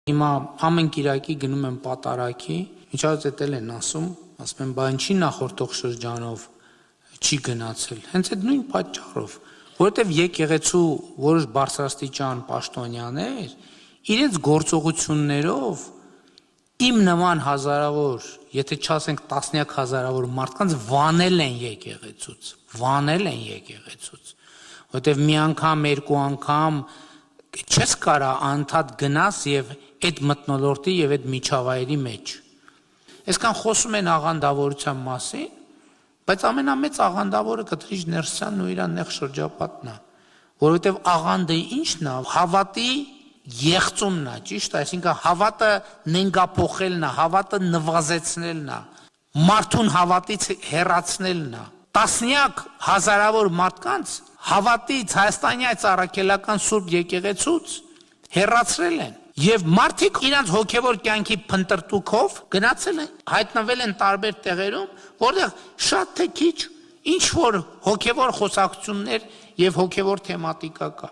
Հիմա ամեն կիրակի գնում եմ պատարագի, միջից էլ են ասում են, բա ինչի նախորդող շրջանով չի գնացել, հենց այդ նույն պատճառով, որովհետև եկեղեցու որոշ բարձրաստիճան պաշտոնյաներ իրենց գործողություններով իմ նման հազարավոր, եթե չասենք տասնյակ հազարավոր մարդկանց վանել են եկեղեցուց, որովհետև մի անգամ, երկու անգամ չես կարա անդադ գնաս եւ այդ մթնոլորտի եւ այդ միջավայրի մեջ։ Այսքան խոսում են աղանդավորության մասին, բայց ամենամեծ աղանդավորը Կտրիչ Ներսյանն ու իր նեղ շրջապատն է, որովհետև աղանդը ի՞նչն է, հավատի եղծումն է, ճիշտ է, այսինքն հավատը նենգափոխելն է, հավատը նվազեցնելն է, մարդուն հավատից հեռացնելն է։ Տասնյակ հազարավոր մարդկանց հավատից հայաստանյաց առաքելական Սուրբ եկեղեցուց հեռացրել են եւ մարդիկ իրենց հոգեվոր կյանքի փնտրտուքով գնացել են, հայտնվել են տարբեր տեղերում, որտեղ շատ թե քիչ ինչ որ հոգեվոր խոսակցություններ եւ հոգեվոր թեմատիկա կա։